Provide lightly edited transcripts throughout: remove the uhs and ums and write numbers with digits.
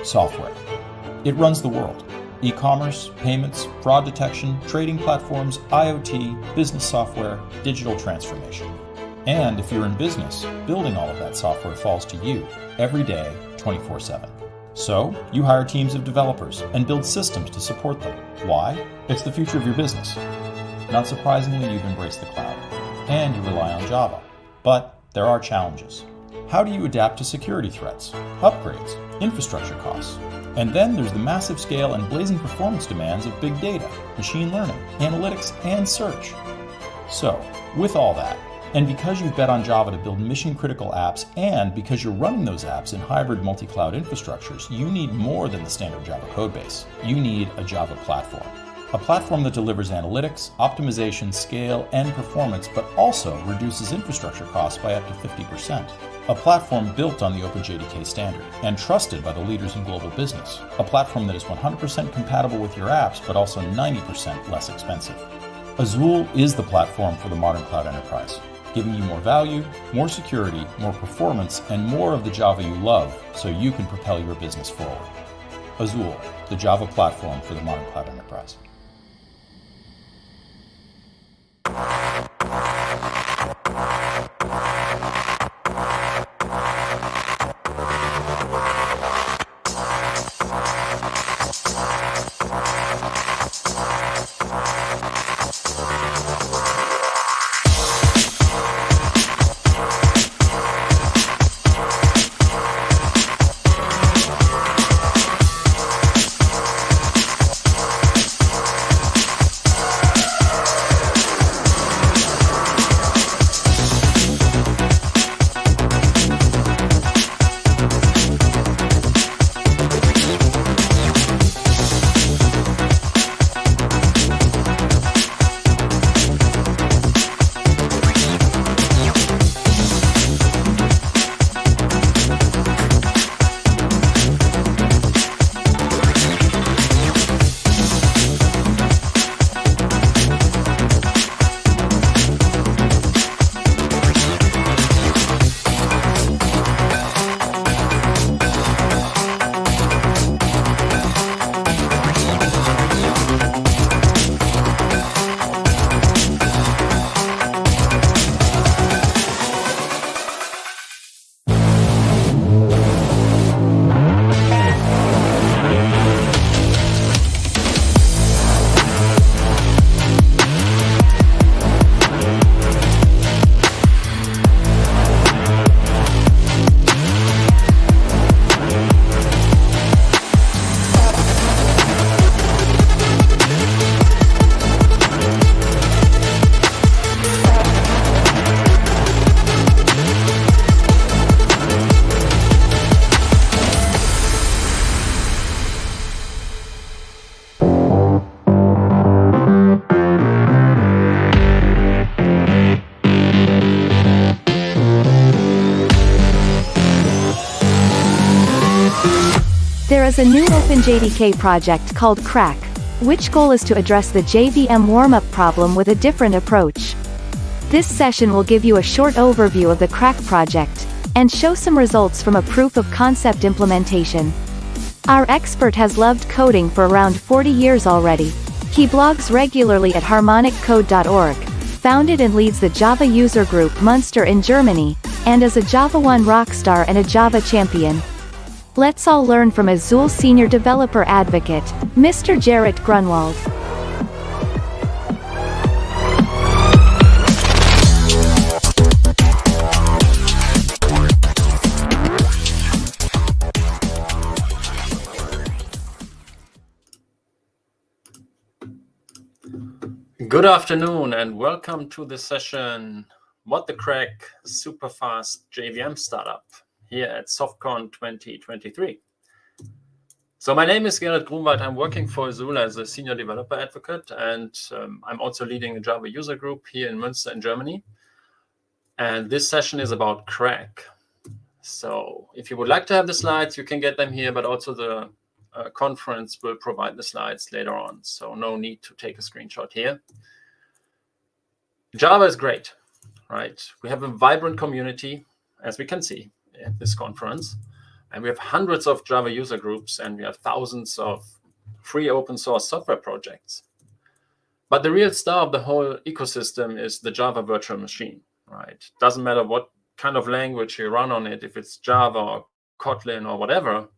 Software. It runs the world. E-commerce, payments, fraud detection, trading platforms, IoT, business software, digital transformation. And if you're in business, building all of that software falls to you every day, 24/7. So, you hire teams of developers and build systems to support them. Why? It's the future of your business. Not surprisingly, you've embraced the cloud, and you rely on Java. But there are challenges. How do you adapt to security threats, upgrades, infrastructure costs? And then there's the massive scale and blazing performance demands of big data, machine learning, analytics, and search. So, with all that, and because you've bet on Java to build mission-critical apps, and because you're running those apps in hybrid multi-cloud infrastructures, you need more than the standard Java codebase. You need a Java platform. A platform that delivers analytics, optimization, scale, and performance, but also reduces infrastructure costs by up to 50%. A platform built on the OpenJDK standard and trusted by the leaders in global business. A platform that is 100% compatible with your apps, but also 90% less expensive. Azul is the platform for the modern cloud enterprise, giving you more value, more security, more performance, and more of the Java you love so you can propel your business forward. Azul, the Java platform for the modern cloud enterprise. There is a new OpenJDK project called CRaC, which goal is to address the JVM warmup problem with a different approach. This session will give you a short overview of the CRaC project, and show some results from a proof-of-concept implementation. Our expert has loved coding for around 40 years already. He blogs regularly at harmoniccode.org, founded and leads the Java user group Munster in Germany, and is a Java 1 rockstar and a Java champion. Let's all learn from Azul Senior Developer Advocate, Mr. Jarrett Grunwald. Good afternoon and welcome to the session, What the CRaC Superfast JVM Startup, here at SoftCon 2023. So my name is Gerrit Grunwald. I'm working for Azul as a Senior Developer Advocate, and I'm also leading a Java user group here in Münster in Germany. And this session is about CRaC. So if you would like to have the slides, you can get them here, but also the conference will provide the slides later on. So no need to take a screenshot here. Java is great, right? We have a vibrant community, as we can see at this conference. And we have hundreds of Java user groups, and we have thousands of free open source software projects. But the real star of the whole ecosystem is the Java virtual machine, right? Doesn't matter what kind of language you run on it, if it's Java or Kotlin or whatever,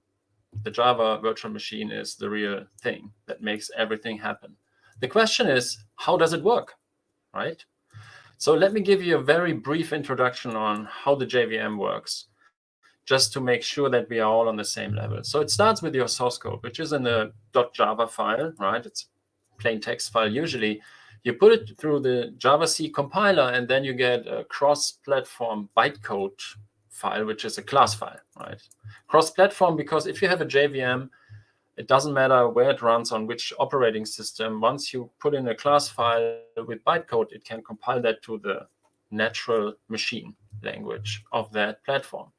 the Java virtual machine is the real thing that makes everything happen. The question is, how does it work, right? So let me give you a very brief introduction on how the JVM works, just to make sure that we are all on the same level. So it starts with your source code, which is in a .java file, right? It's a plain text file usually. You put it through the Java-C compiler, and then you get a cross-platform bytecode file, which is a class file, right? Cross-platform because if you have a JVM, it doesn't matter where it runs on which operating system. Once you put in a class file with bytecode, it can compile that to the natural machine language of that platform.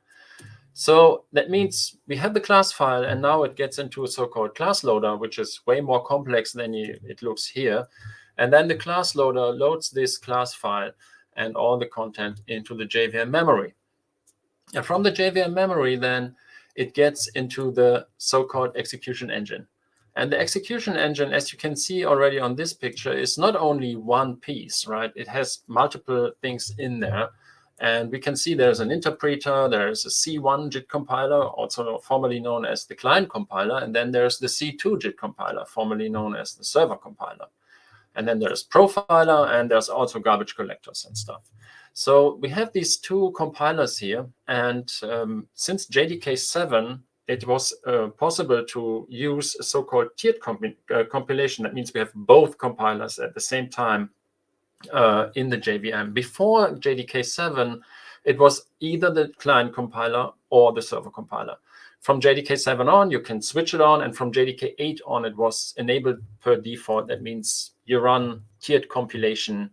So that means we have the class file, and now it gets into a so-called class loader, which is way more complex than it looks here. And then the class loader loads this class file and all the content into the JVM memory. And from the JVM memory, then it gets into the so-called execution engine. And the execution engine, as you can see already on this picture, is not only one piece, right? It has multiple things in there. And we can see there's an interpreter, there's a C1 JIT compiler, also formerly known as the client compiler, and then there's the C2 JIT compiler, formerly known as the server compiler. And then there's profiler, and there's also garbage collectors and stuff. So we have these two compilers here, and since JDK 7, it was possible to use a so-called tiered compilation. That means we have both compilers at the same time in the JVM. Before JDK 7, it was either the client compiler or the server compiler. From JDK 7 on, you can switch it on, and from JDK 8 on, it was enabled per default. That means you run tiered compilation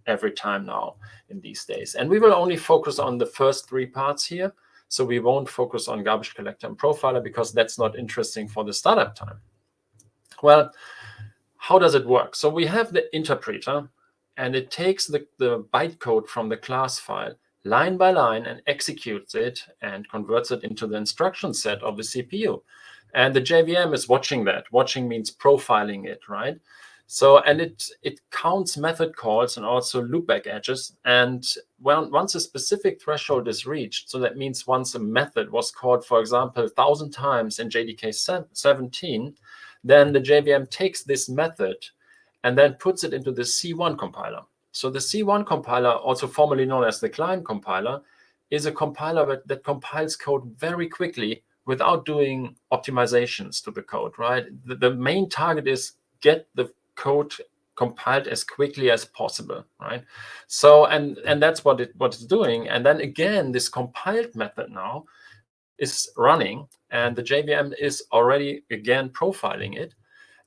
every time now in these days. And we will only focus on the first three parts here. So we won't focus on garbage collector and profiler because that's not interesting for the startup time. Well, how does it work? So we have the interpreter, and it takes the bytecode from the class file line by line and executes it and converts it into the instruction set of the CPU. And the JVM is watching that. Watching means profiling it, right? So, and it counts method calls and also loopback edges. And once a specific threshold is reached, so that means once a method was called, for example, 1,000 times in JDK 17, then the JVM takes this method and then puts it into the C1 compiler. So the C1 compiler, also formerly known as the client compiler, is a compiler that compiles code very quickly without doing optimizations to the code, right? The main target is get the code compiled as quickly as possible, right? So, and that's what it's doing. And then again, this compiled method now is running, and the JVM is already again profiling it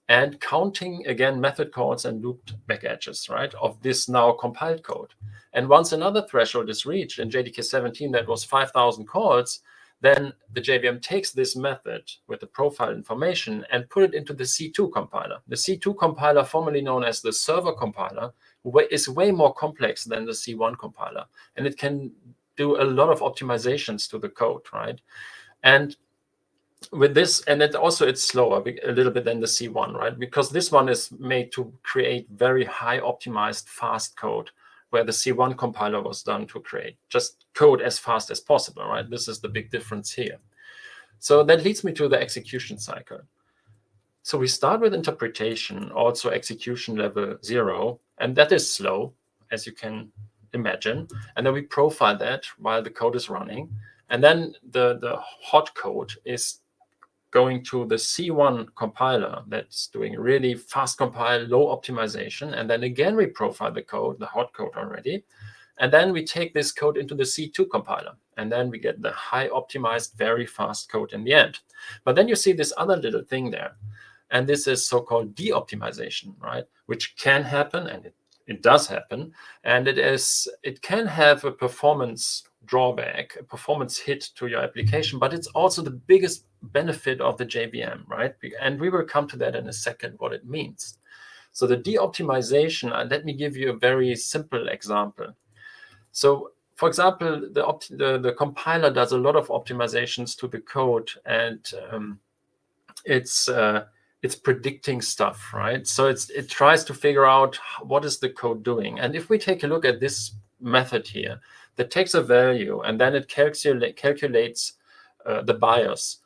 and counting again method calls and looped back edges, right, of this now compiled code. And once another threshold is reached in JDK 17, that was 5,000 calls, then the JVM takes this method with the profile information and put it into the C2 compiler. The C2 compiler, formerly known as the server compiler, is way more complex than the C1 compiler. And it can do a lot of optimizations to the code, right? And with this, and it's slower a little bit than the C1, right? Because this one is made to create very high optimized fast code, where the C1 compiler was done to create just code as fast as possible, right? This is the big difference here. So that leads me to the execution cycle. So we start with interpretation, also execution level 0, and that is slow, as you can imagine. And then we profile that while the code is running. And then the hot code is going to the C1 compiler that's doing really fast compile, low optimization. And then again, we profile the code, the hot code already. And then we take this code into the C2 compiler. And then we get the high optimized, very fast code in the end. But then you see this other little thing there. And this is so-called de-optimization, right? Which can happen, and it does happen. And it can have a performance drawback, a performance hit to your application, but it's also the biggest benefit of the JVM, right? And we will come to that in a second, what it means. So the de-optimization, let me give you a very simple example. So For example, the compiler does a lot of optimizations to the code, and it's predicting stuff, right? So it tries to figure out what is the code doing. And if we take a look at this method here, that takes a value and then it calculates the bias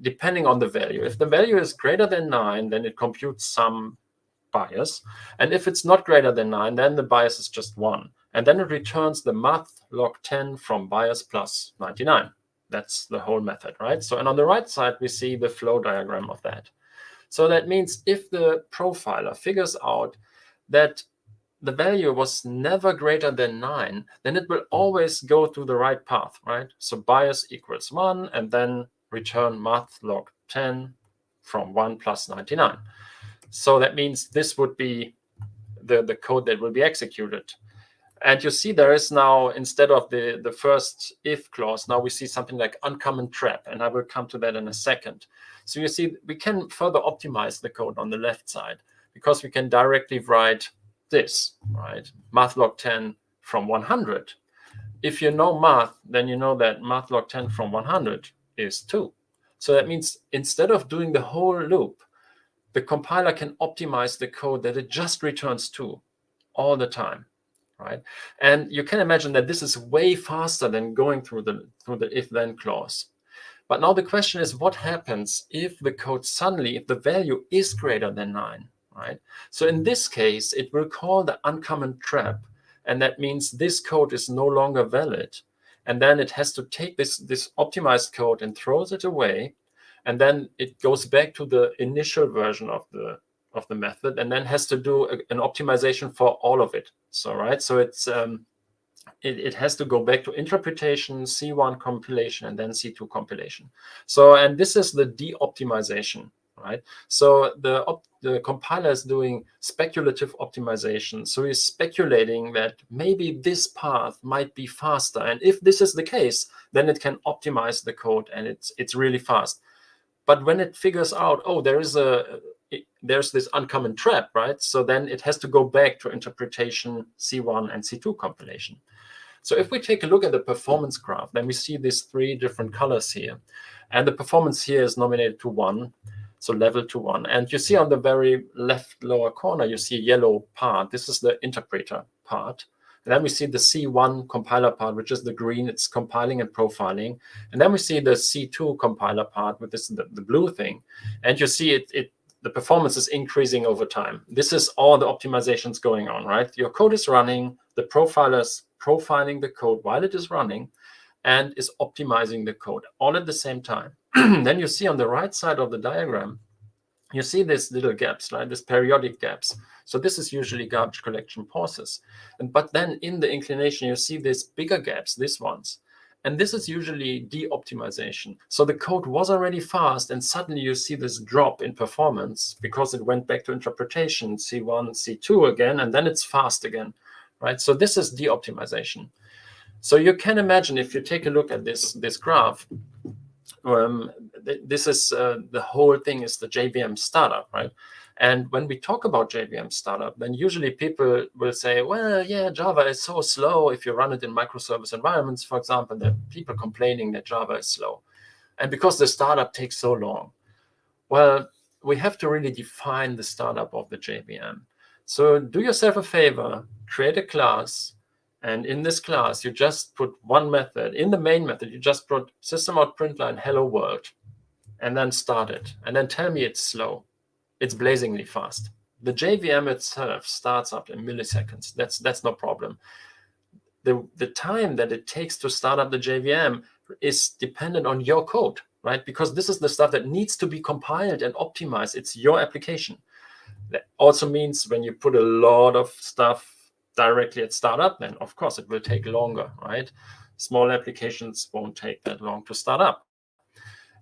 depending on the value. If the value is greater than 9, then it computes some bias. And if it's not greater than 9, then the bias is just 1. And then it returns the math log 10 from bias plus 99. That's the whole method, right? So, and on the right side, we see the flow diagram of that. So that means if the profiler figures out that the value was never greater than 9, then it will always go through the right path, right? So bias equals 1, and then return math log 10 from 1 plus 99. So that means this would be the code that will be executed. And you see there is now, instead of the first if clause, now we see something like uncommon trap, and I will come to that in a second. So you see we can further optimize the code on the left side because we can directly write this, right? Math log 10 from 100. If you know math, then you know that math log 10 from 100 is 2. So that means instead of doing the whole loop, the compiler can optimize the code that it just returns 2 all the time, right? And you can imagine that this is way faster than going through the if-then clause. But now the question is, what happens if the code suddenly, if the value is greater than 9, right? So in this case, it will call the uncommon trap, and that means this code is no longer valid. And then it has to take this optimized code and throws it away, and then it goes back to the initial version of the method, and then has to do an optimization for all of it. So right, so it's it has to go back to interpretation, C1 compilation, and then C2 compilation. So, and this is the de-optimization, right? So the compiler is doing speculative optimization. So he's speculating that maybe this path might be faster, and if this is the case, then it can optimize the code, and it's really fast. But when it figures out, oh, there's this uncommon trap, right? So then it has to go back to interpretation, C1 and C2 compilation. So if we take a look at the performance graph, then we see these 3 different colors here. And the performance here is nominated to 1, so level to 1. And you see on the very left lower corner, you see a yellow part. This is the interpreter part. And then we see the C1 compiler part, which is the green. It's compiling and profiling. And then we see the C2 compiler part, with the blue thing. And you see the performance is increasing over time. This is all the optimizations going on, right? Your code is running, the profiler is profiling the code while it is running, and is optimizing the code all at the same time. Then you see on the right side of the diagram, you see these little gaps, right? These periodic gaps. So this is usually garbage collection pauses. But then in the inclination, you see these bigger gaps, these ones. And this is usually de-optimization. So the code was already fast, and suddenly you see this drop in performance because it went back to interpretation, C1, C2 again, and then it's fast again, right? So this is de-optimization. So you can imagine, if you take a look at this graph, this is the whole thing is the JVM startup, right? And when we talk about JVM startup, then usually people will say, well, yeah, Java is so slow. If you run it in microservice environments, for example, there are people complaining that Java is slow. And because the startup takes so long. Well, we have to really define the startup of the JVM. So do yourself a favor, create a class, and in this class, you just put one method. In the main method, you just put system.println hello world, and then start it. And then tell me it's slow. It's blazingly fast. The JVM itself starts up in milliseconds. That's no problem. The time that it takes to start up the JVM is dependent on your code, right? Because this is the stuff that needs to be compiled and optimized. It's your application. That also means when you put a lot of stuff directly at startup, then of course it will take longer, right? Small applications won't take that long to start up.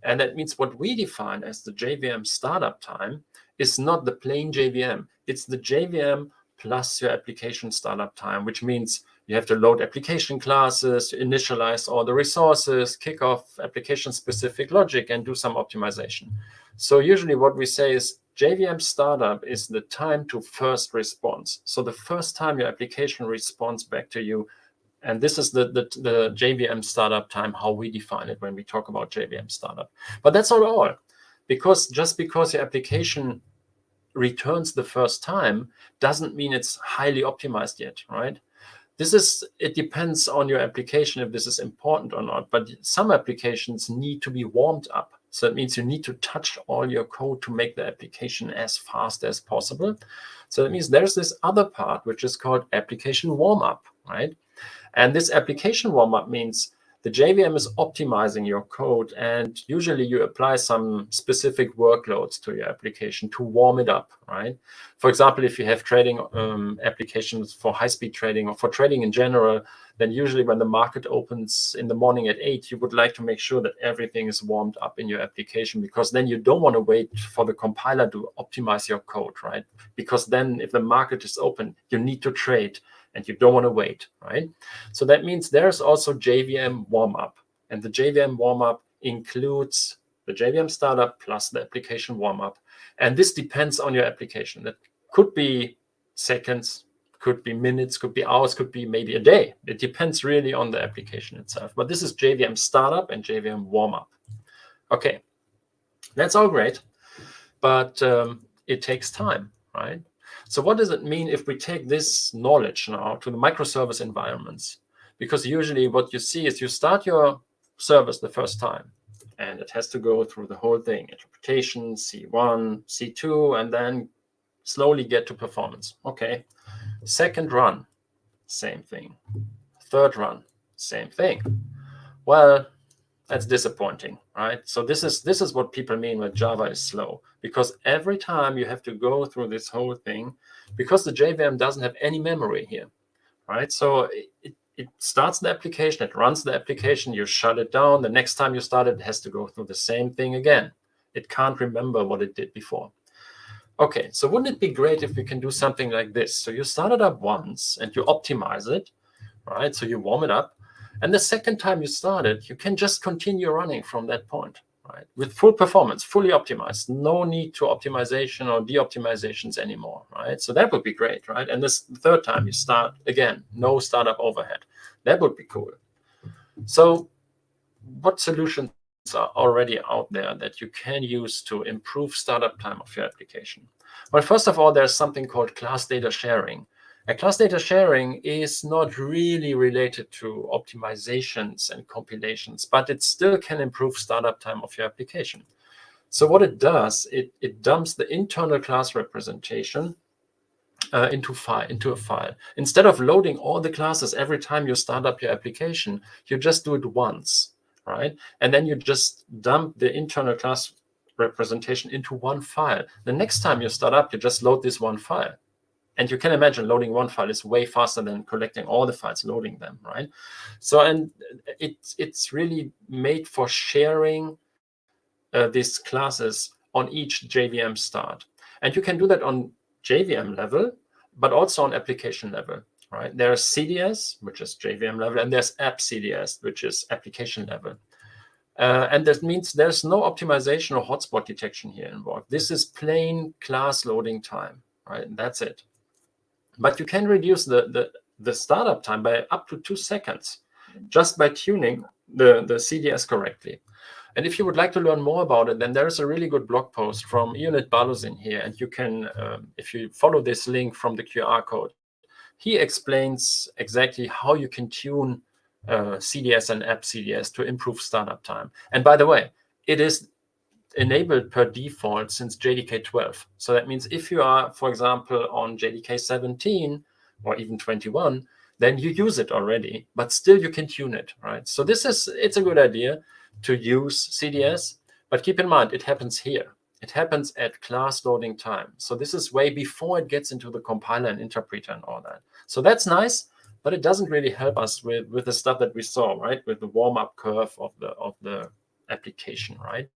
And that means what we define as the JVM startup time is not the plain JVM. It's the JVM plus your application startup time, which means you have to load application classes, initialize all the resources, kick off application-specific logic, and do some optimization. So usually what we say is JVM startup is the time to first response. So the first time your application responds back to you And this is the JVM startup time, how we define it when we talk about JVM startup. But that's not all, because just because your application returns the first time doesn't mean it's highly optimized yet, right? It depends on your application if this is important or not, but some applications need to be warmed up. So it means you need to touch all your code to make the application as fast as possible. So that means there's this other part, which is called application warmup, right? And this application warmup means the JVM is optimizing your code, and usually you apply some specific workloads to your application to warm it up, right? For example, if you have trading applications for high-speed trading or for trading in general, then usually when the market opens in the morning at 8, you would like to make sure that everything is warmed up in your application, because then you don't want to wait for the compiler to optimize your code, right? Because then if the market is open, you need to trade, and you don't want to wait, right? So that means there's also JVM warmup, and the JVM warmup includes the JVM startup plus the application warmup. And this depends on your application. That could be seconds, could be minutes, could be hours, could be maybe a day. It depends really on the application itself. But this is JVM startup and JVM warmup. Okay, that's all great, but it takes time, right? So what does it mean if we take this knowledge now to the microservice environments? Because usually what you see is you start your service the first time, and it has to go through the whole thing, interpretation, C1, C2, and then slowly get to performance. Okay. Second run, same thing. Third run, same thing. Well, that's disappointing, right? So this is what people mean when Java is slow, because every time you have to go through this whole thing, because the JVM doesn't have any memory here, right? So it starts the application, it runs the application, you shut it down. The next time you start it, it has to go through the same thing again. It can't remember what it did before. Okay, so wouldn't it be great if we can do something like this? So you start it up once and you optimize it, right? So you warm it up. And the second time you start it, you can just continue running from that point, right? With full performance, fully optimized. No need to optimization or de-optimizations anymore, right? So that would be great, right? And this third time you start again, no startup overhead. That would be cool. So what solutions are already out there that you can use to improve startup time of your application? Well, first of all, there's something called class data sharing. And class data sharing is not really related to optimizations and compilations, but it still can improve startup time of your application. So what it does, it dumps the internal class representation into a file. Instead of loading all the classes every time you start up your application, you just do it once, right? And then you just dump the internal class representation into one file. The next time you start up, you just load this one file. And you can imagine loading one file is way faster than collecting all the files, loading them, right? So, and it's really made for sharing these classes on each JVM start. And you can do that on JVM level, but also on application level, right? There's CDS, which is JVM level, and there's app CDS, which is application level. And that means there's no optimization or hotspot detection here involved. This is plain class loading time, right? That's it. But you can reduce the startup time by up to 2 seconds just by tuning the CDS correctly. And if you would like to learn more about it, then there's a really good blog post from Ionut Baluzin here. And you can, if you follow this link from the QR code, he explains exactly how you can tune CDS and app CDS to improve startup time. And by the way, it is enabled per default since JDK 12. So that means if you are, for example, on JDK 17 or even 21, then you use it already, but still you can tune it, right? So it's a good idea to use CDS, but keep in mind, it happens here. It happens at class loading time. So this is way before it gets into the compiler and interpreter and all that. So that's nice, but it doesn't really help us with the stuff that we saw, right? With the warm-up curve of the application, right?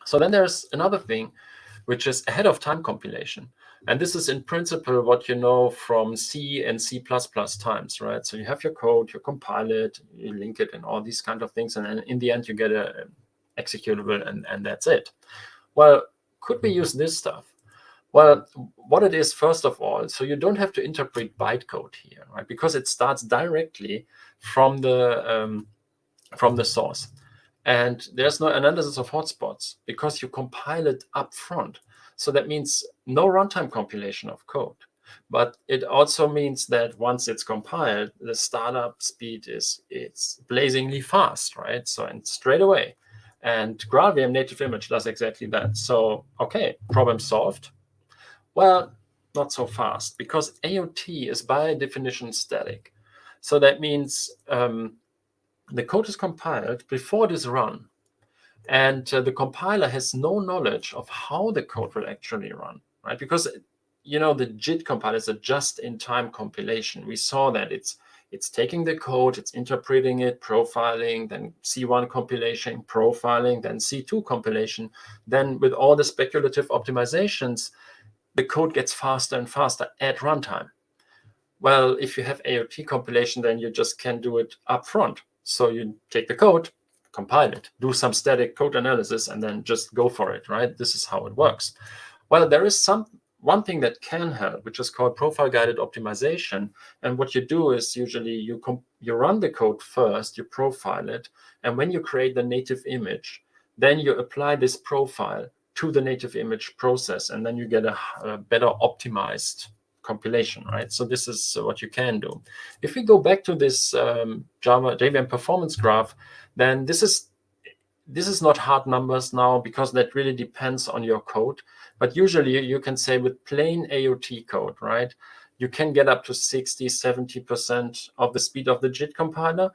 So then there's another thing, which is ahead of time compilation. And this is in principle what you know from C and C++ times, right? So you have your code, you compile it, you link it and all these kind of things. And then in the end, you get a executable and that's it. Well, could we use this stuff? Well, what it is, first of all, so you don't have to interpret bytecode here, right? Because it starts directly from the source. And there's no analysis of hotspots because you compile it up front. So that means no runtime compilation of code. But it also means that once it's compiled, the startup speed it's blazingly fast, right? So, and straight away. And GraalVM native image does exactly that. So, okay, problem solved. Well, not so fast, because AOT is by definition static. So that means the code is compiled before it is run. And the compiler has no knowledge of how the code will actually run, right? Because, the JIT compiler is a just-in-time compilation. We saw that it's taking the code, it's interpreting it, profiling, then C1 compilation, profiling, then C2 compilation. Then with all the speculative optimizations, the code gets faster and faster at runtime. Well, if you have AOT compilation, then you just can do it up front. So you take the code, compile it, do some static code analysis, and then just go for it, right? This is how it works. Well, there is one thing that can help, which is called profile-guided optimization. And what you do is usually you run the code first, you profile it, and when you create the native image, then you apply this profile to the native image process, and then you get a better optimized compilation, right? So this is what you can do. If we go back to this JVM performance graph, then this is not hard numbers now, because that really depends on your code. But usually you can say with plain AOT code, right, you can get up to 60-70% of the speed of the JIT compiler.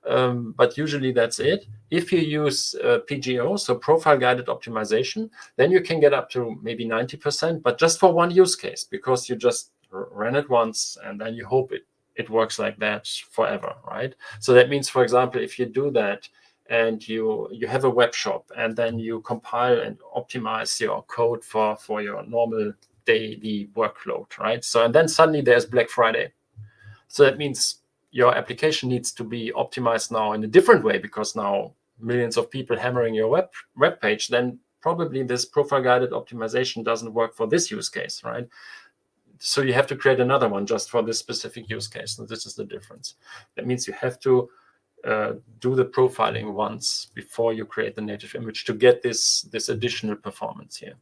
But usually that's it. If you use PGO, so profile-guided optimization, then you can get up to maybe 90%, but just for one use case, because you just ran it once and then you hope it works like that forever, right? So that means, for example, if you do that and you have a web shop and then you compile and optimize your code for your normal daily workload, right? So, and then suddenly there's Black Friday. So that means your application needs to be optimized now in a different way, because now millions of people hammering your web page, then probably this profile-guided optimization doesn't work for this use case, right? So you have to create another one just for this specific use case. So this is the difference. That means you have to do the profiling once before you create the native image to get this additional performance here.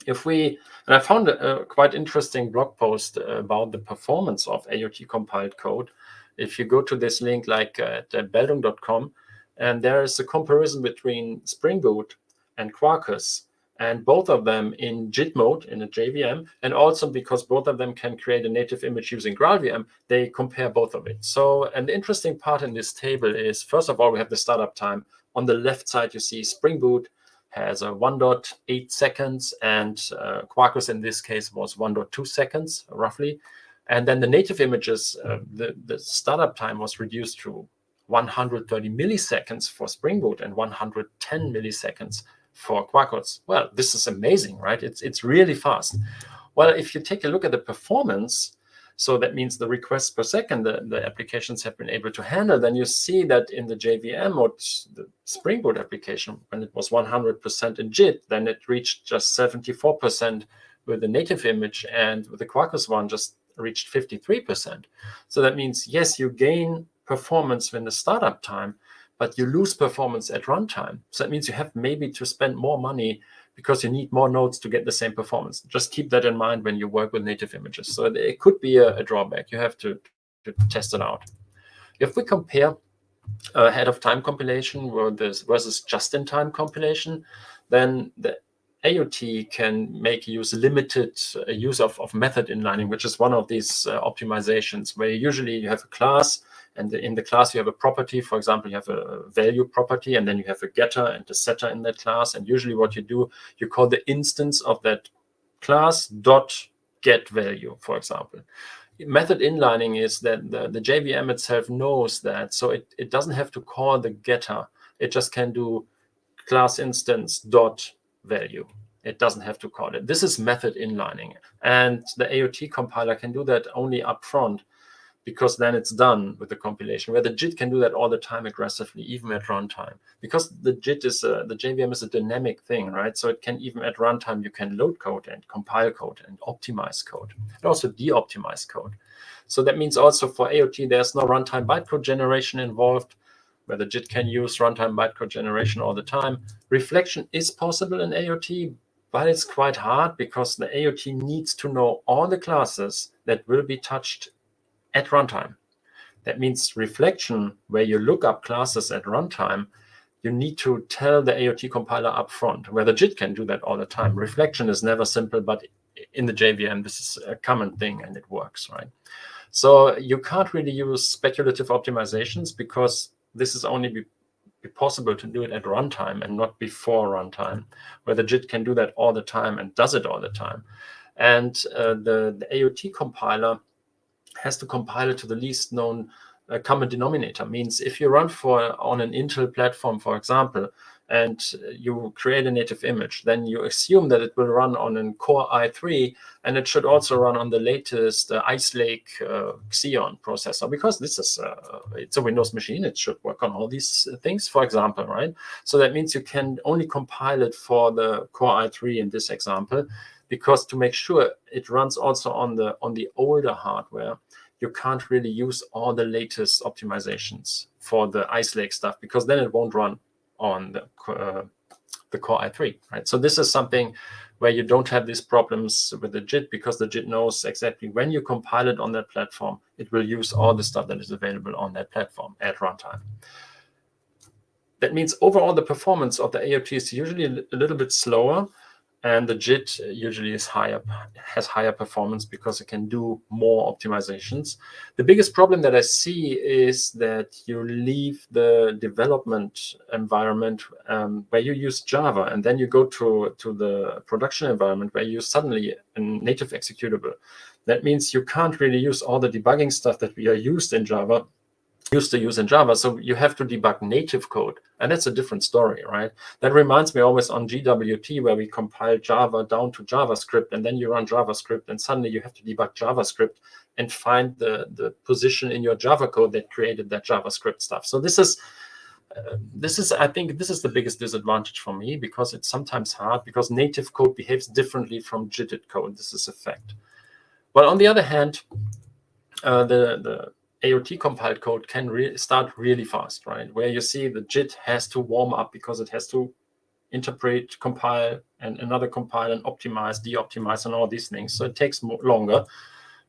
And I found a quite interesting blog post about the performance of AOT compiled code. If you go to this link, like at Bildung.com, and there is a comparison between Spring Boot and Quarkus, and both of them in JIT mode, in a JVM, and also because both of them can create a native image using GraalVM, they compare both of it. So, and the interesting part in this table is, first of all, we have the startup time. On the left side, you see Spring Boot has a 1.8 seconds, and Quarkus in this case was 1.2 seconds, roughly. And then the native images, the startup time was reduced to 130 milliseconds for Spring Boot and 110 milliseconds for Quarkus. Well, this is amazing, right? It's really fast. Well, if you take a look at the performance, so that means the requests per second the applications have been able to handle, then you see that in the JVM or the Spring Boot application, when it was 100% in JIT, then it reached just 74% with the native image, and with the Quarkus one just reached 53%. So that means, yes, you gain performance in the startup time, but you lose performance at runtime. So that means you have maybe to spend more money because you need more nodes to get the same performance. Just keep that in mind when you work with native images. So it could be a drawback. You have to test it out. If we compare ahead of time compilation versus just-in-time compilation, then the AOT can make limited use of method inlining, which is one of these optimizations where usually you have a class, and in the class you have a property. For example, you have a value property, and then you have a getter and a setter in that class. And usually what you do, you call the instance of that class dot get value, for example. Method inlining is that the JVM itself knows that, so it doesn't have to call the getter. It just can do class instance dot value. It doesn't have to call it. This is method inlining. And the AOT compiler can do that only up front, because then it's done with the compilation, where the JIT can do that all the time aggressively, even at runtime. Because the JVM is a dynamic thing, right? So it can even at runtime, you can load code and compile code and optimize code, and also de-optimize code. So that means also for AOT, there's no runtime bytecode generation involved, where the JIT can use runtime bytecode generation all the time. Reflection is possible in AOT, but it's quite hard because the AOT needs to know all the classes that will be touched at runtime. That means reflection, where you look up classes at runtime, you need to tell the AOT compiler up front, where the JIT can do that all the time. Reflection is never simple, but in the JVM, this is a common thing and it works, right? So you can't really use speculative optimizations because this is only be possible to do it at runtime and not before runtime, where the JIT can do that all the time and does it all the time. And the AOT compiler has to compile it to the least known common denominator. Means if you run on an Intel platform, for example, and you create a native image, then you assume that it will run on a Core i3, and it should also run on the latest Ice Lake Xeon processor, because this is it's a Windows machine. It should work on all these things, for example, right? So that means you can only compile it for the Core i3 in this example, because to make sure it runs also on the older hardware, you can't really use all the latest optimizations for the Ice Lake stuff, because then it won't run on the Core i3, right? So this is something where you don't have these problems with the JIT, because the JIT knows exactly when you compile it on that platform, it will use all the stuff that is available on that platform at runtime. That means overall the performance of the AOT is usually a little bit slower, and the JIT usually has higher performance because it can do more optimizations. The biggest problem that I see is that you leave the development environment where you use Java, and then you go to the production environment where you suddenly a native executable. That means you can't really use all the debugging stuff that we are used to use in Java. So you have to debug native code, and that's a different story, right? That reminds me always on GWT, where we compile Java down to JavaScript, and then you run JavaScript, and suddenly you have to debug JavaScript and find the position in your Java code that created that JavaScript stuff. So this is I think this is the biggest disadvantage for me, because it's sometimes hard, because native code behaves differently from JITted code. This is a fact. But on the other hand, the AOT compiled code can start really fast, right? Where you see the JIT has to warm up because it has to interpret, compile, and another compile and optimize, de-optimize, and all these things. So it takes longer.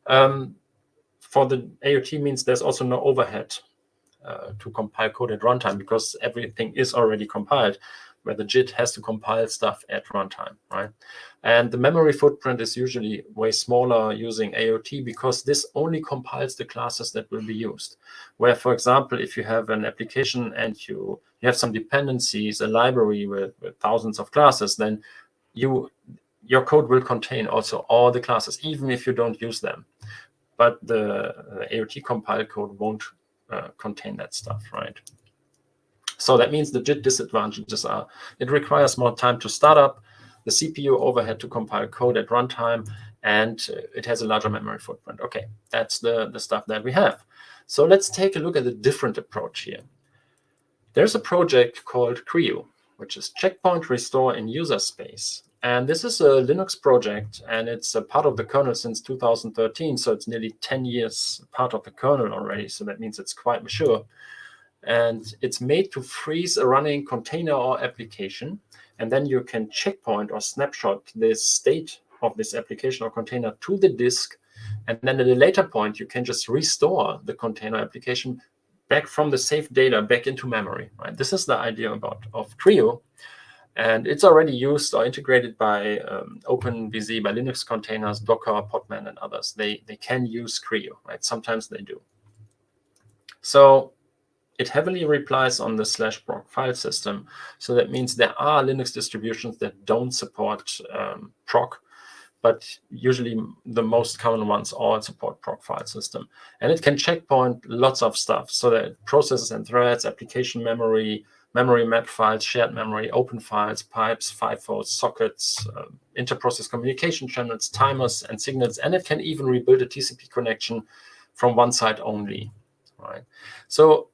For the AOT means there's also no overhead to compile code at runtime, because everything is already compiled, where the JIT has to compile stuff at runtime, right? And the memory footprint is usually way smaller using AOT, because this only compiles the classes that will be used. Where, for example, if you have an application and you have some dependencies, a library with thousands of classes, then your code will contain also all the classes, even if you don't use them. But the AOT compiled code won't contain that stuff, right? So that means the JIT disadvantages are it requires more time to start up, the CPU overhead to compile code at runtime, and it has a larger memory footprint. Okay, that's the stuff that we have. So let's take a look at a different approach here. There's a project called CRaC, which is Checkpoint Restore in User Space. And this is a Linux project, and it's a part of the kernel since 2013. So it's nearly 10 years part of the kernel already. So that means it's quite mature. And it's made to freeze a running container or application. And then you can checkpoint or snapshot the state of this application or container to the disk. And then at a later point, you can just restore the container application back from the saved data back into memory, right? This is the idea of CRaC. And it's already used or integrated by OpenVZ, by Linux containers, Docker, Podman, and others. They can use CRaC, right? Sometimes they do. So it heavily relies on the /proc file system. So that means there are Linux distributions that don't support proc, but usually the most common ones all support proc file system. And it can checkpoint lots of stuff. So that processes and threads, application memory, memory map files, shared memory, open files, pipes, FIFOs, sockets, inter-process communication channels, timers, and signals. And it can even rebuild a TCP connection from one side only, right? So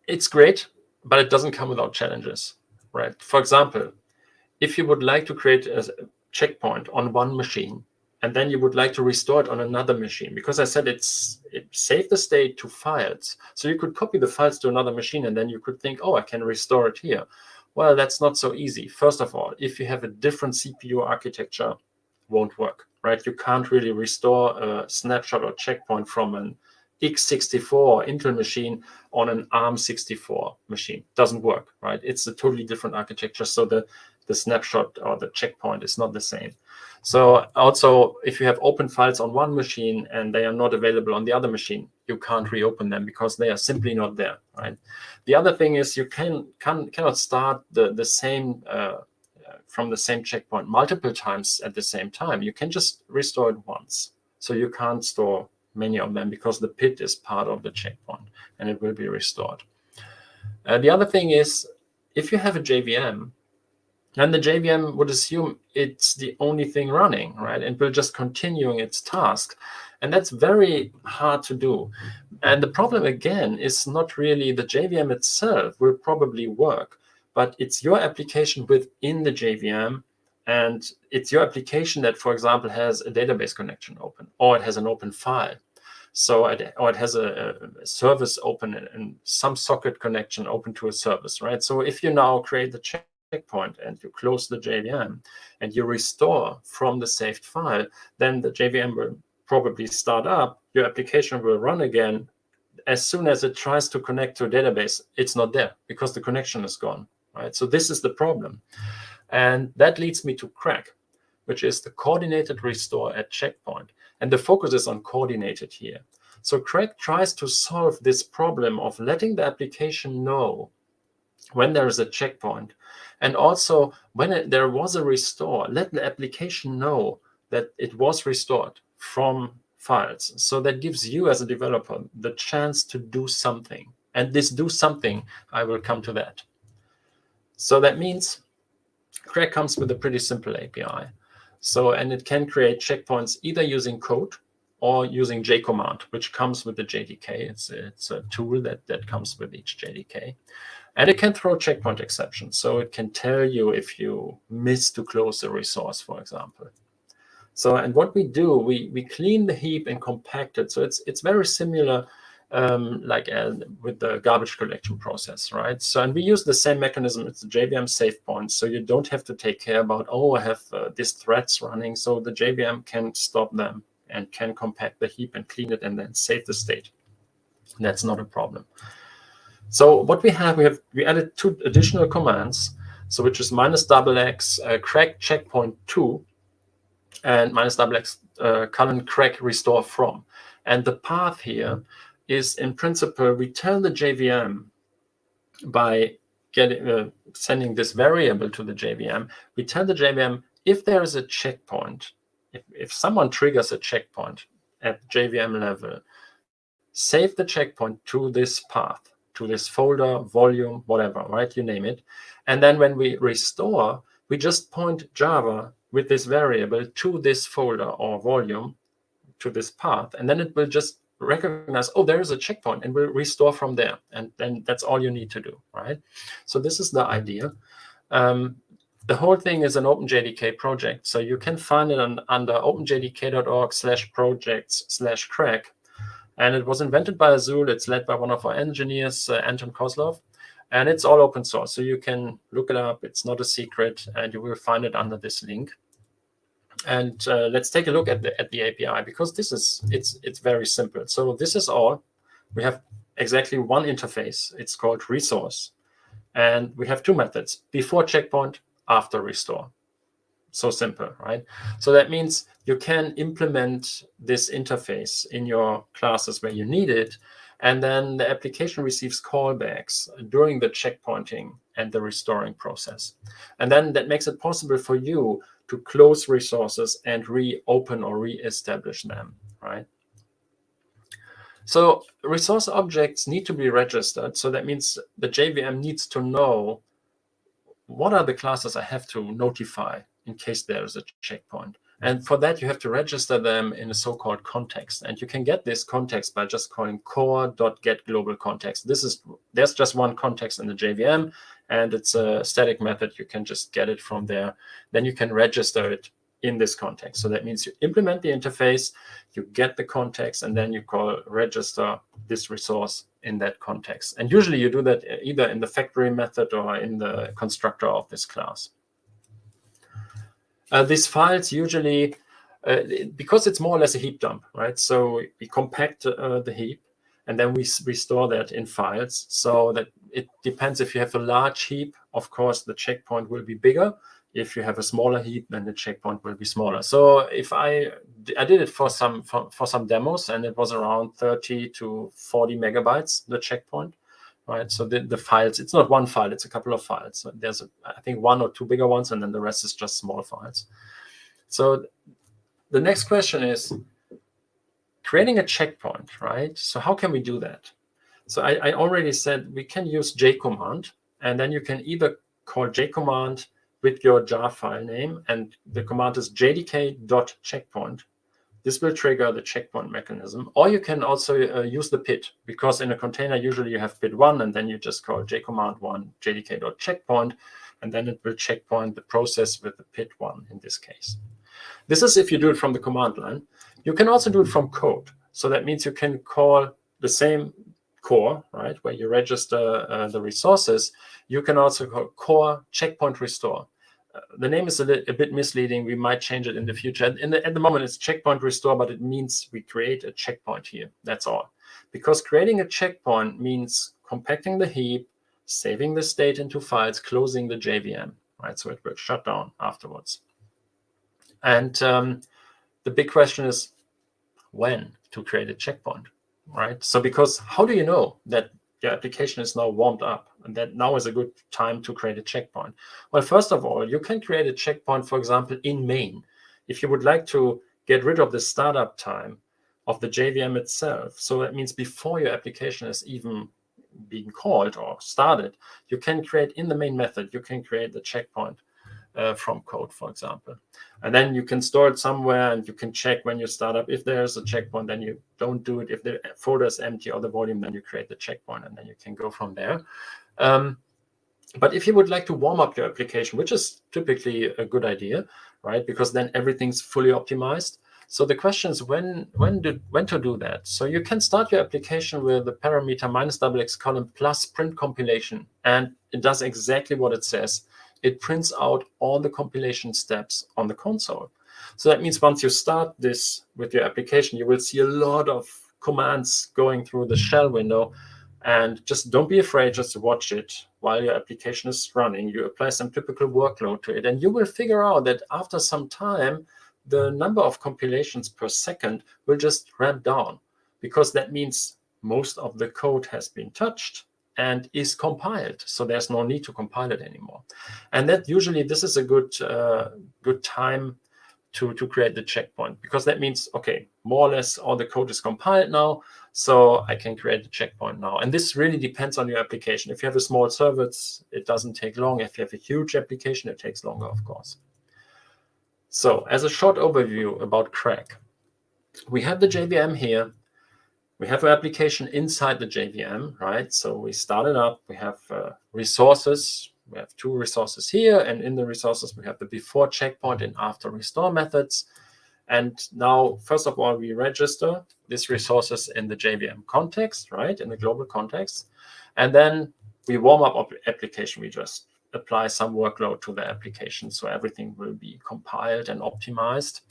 it's great, but it doesn't come without challenges, right? For example, if you would like to create a checkpoint on one machine, and then you would like to restore it on another machine, because I said it saved the state to files. So you could copy the files to another machine, and then you could think, oh, I can restore it here. Well, that's not so easy. First of all, if you have a different CPU architecture, won't work, right? You can't really restore a snapshot or checkpoint from an x64 Intel machine on an ARM64 machine. Doesn't work, right? It's a totally different architecture. So the snapshot or the checkpoint is not the same. So also, if you have open files on one machine and they are not available on the other machine, you can't reopen them because they are simply not there, right? The other thing is you cannot start the same from the same checkpoint multiple times at the same time. You can just restore it once. So you can't store many of them because the PID is part of the checkpoint and it will be restored. The other thing is, if you have a JVM, then the JVM would assume it's the only thing running, right? And will just continuing its task. And that's very hard to do. And the problem, again, is not really the JVM itself will probably work, but it's your application within the JVM. And it's your application that, for example, has a database connection open, or it has an open file. So or it has a service open and some socket connection open to a service, right? So if you now create the checkpoint and you close the JVM and you restore from the saved file, then the JVM will probably start up, your application will run again. As soon as it tries to connect to a database, it's not there because the connection is gone, right? So this is the problem. And that leads me to CRaC, which is the coordinated restore at checkpoint. And the focus is on coordinated here. So CRaC tries to solve this problem of letting the application know when there is a checkpoint, and also when there was a restore, let the application know that it was restored from files. So that gives you as a developer the chance to do something. And this do something, I will come to that. So that means CRaC comes with a pretty simple API. So, and it can create checkpoints either using code or using JCommand, which comes with the JDK. It's a tool that comes with each JDK. And it can throw checkpoint exceptions. So it can tell you if you miss to close a resource, for example. So, and what we do, we clean the heap and compact it. So it's very similar with the garbage collection process, right? So, and we use the same mechanism. It's the JVM save point. So you don't have to take care about, oh, I have these threads running. So the JVM can stop them and can compact the heap and clean it and then save the state. That's not a problem. So what we added 2 additional commands, so which is -XX CRaC checkpoint 2 and -XX colon CRaC restore from. And the path here is, in principle, we tell the JVM by sending this variable to the JVM, we tell the JVM if there is a checkpoint, if someone triggers a checkpoint at JVM level, save the checkpoint to this path, to this folder, volume, whatever, right? You name it. And then when we restore, we just point Java with this variable to this folder or volume, to this path. And then it will just recognize, oh, there is a checkpoint, and will restore from there. And then that's all you need to do, right? So this is the idea. The whole thing is an OpenJDK project. So you can find it under openjdk.org/projects/CRaC. And it was invented by Azul. It's led by one of our engineers, Anton Kozlov. And it's all open source. So you can look it up. It's not a secret. And you will find it under this link. And let's take a look at the API, because it's very simple. So this is all. We have exactly one interface. It's called resource. And we have 2 methods, before checkpoint, after restore. So simple, right? So that means you can implement this interface in your classes where you need it, and then the application receives callbacks during the checkpointing and the restoring process. And then that makes it possible for you to close resources and reopen or re-establish them, right? So resource objects need to be registered. So that means the JVM needs to know what are the classes I have to notify in case there is a checkpoint. And for that, you have to register them in a so-called context. And you can get this context by just calling core.getGlobalContext. There's just one context in the JVM, and it's a static method. You can just get it from there. Then you can register it in this context. So that means you implement the interface, you get the context, and then you call register this resource in that context. And usually you do that either in the factory method or in the constructor of this class. These files usually, because it's more or less a heap dump, right? So we compact the heap, and then we store that in files. So that it depends. If you have a large heap, of course, the checkpoint will be bigger. If you have a smaller heap, then the checkpoint will be smaller. So if I did it for some demos, and it was around 30 to 40 megabytes, the checkpoint. Right, so the files, it's not one file, it's a couple of files. So there's, I think, one or two bigger ones, and then the rest is just small files. So the next question is creating a checkpoint, right? So how can we do that? So I already said we can use jcommand, and then you can either call jcommand with your jar file name, and the command is jdk.checkpoint. This will trigger the checkpoint mechanism. Or you can also use the PID, because in a container, usually you have PID1, and then you just call jcommand1 jdk.checkpoint, and then it will checkpoint the process with the PID1 in this case. This is if you do it from the command line. You can also do it from code. So that means you can call the same core, right, where you register the resources. You can also call core checkpoint restore. The name is a bit misleading. We might change it in the future. At the moment, it's checkpoint restore, but it means we create a checkpoint here. That's all. Because creating a checkpoint means compacting the heap, saving the state into files, closing the JVM, right? So it will shut down afterwards. And the big question is when to create a checkpoint, right? So because how do you know that your application is now warmed up and that now is a good time to create a checkpoint? Well, first of all, you can create a checkpoint, for example, in main. If you would like to get rid of the startup time of the JVM itself, so that means before your application is even being called or started, you can create in the main method, you can create the checkpoint from code, for example. And then you can store it somewhere, and you can check when you start up. If there's a checkpoint, then you don't do it. If the folder is empty or the volume, then you create the checkpoint, and then you can go from there. But if you would like to warm up your application, which is typically a good idea, right? Because then everything's fully optimized. So the question is when to do that. So you can start your application with the parameter -XX column plus print compilation, and it does exactly what it says. It prints out all the compilation steps on the console. So that means once you start this with your application, you will see a lot of commands going through the shell window. And just don't be afraid, just watch it while your application is running. You apply some typical workload to it, and you will figure out that after some time, the number of compilations per second will just ramp down, because that means most of the code has been touched and is compiled. So there's no need to compile it anymore. And that usually this is a good time to create the checkpoint, because that means, okay, more or less all the code is compiled now, so I can create the checkpoint now. And this really depends on your application. If you have a small server, it doesn't take long. If you have a huge application, it takes longer, of course. So as a short overview about CRaC, we have the JVM here. We have an application inside the JVM, right? So we start it up. We have resources. We have two resources here. And in the resources, we have the before checkpoint and after restore methods. And now, first of all, we register these resources in the JVM context, right? In the global context. And then we warm up application. We just apply some workload to the application, so everything will be compiled and optimized.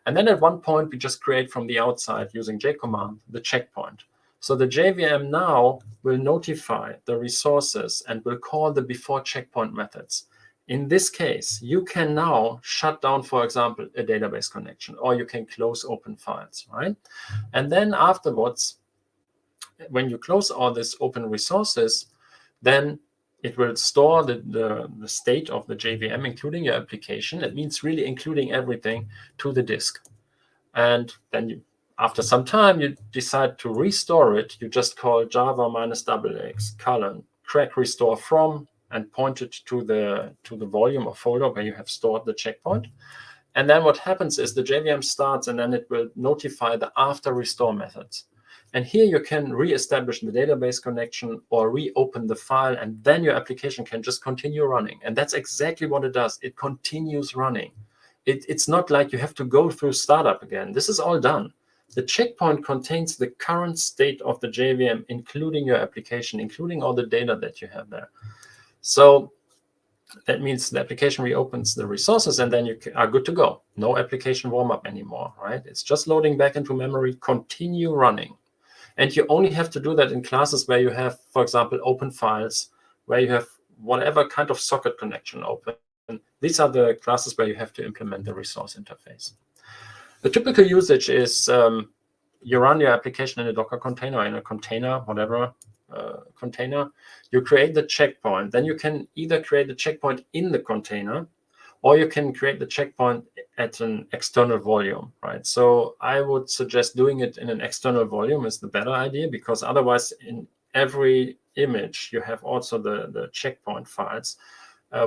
And then at one point, we just create from the outside using jcommand the checkpoint. So the JVM now will notify the resources and will call the before checkpoint methods. In this case, you can now shut down, for example, a database connection, or you can close open files, right? And then afterwards, when you close all these open resources, then it will store the state of the JVM, including your application. It means really including everything to the disk. And then after some time, you decide to restore it. You just call java -XX colon CRaC restore from and point it to the volume or folder where you have stored the checkpoint. And then what happens is the JVM starts, and then it will notify the after restore methods. And here you can reestablish the database connection or reopen the file, and then your application can just continue running. And that's exactly what it does. It continues running. It's not like you have to go through startup again. This is all done. The checkpoint contains the current state of the JVM, including your application, including all the data that you have there. So that means the application reopens the resources, and then you are good to go. No application warm-up anymore, right? It's just loading back into memory, continue running. And you only have to do that in classes where you have, for example, open files, where you have whatever kind of socket connection open. These are the classes where you have to implement the resource interface. The typical usage is you run your application in a Docker container, in a container, whatever container. You create the checkpoint. Then you can either create the checkpoint in the container, or you can create the checkpoint at an external volume, right? So I would suggest doing it in an external volume is the better idea, because otherwise in every image you have also the checkpoint files,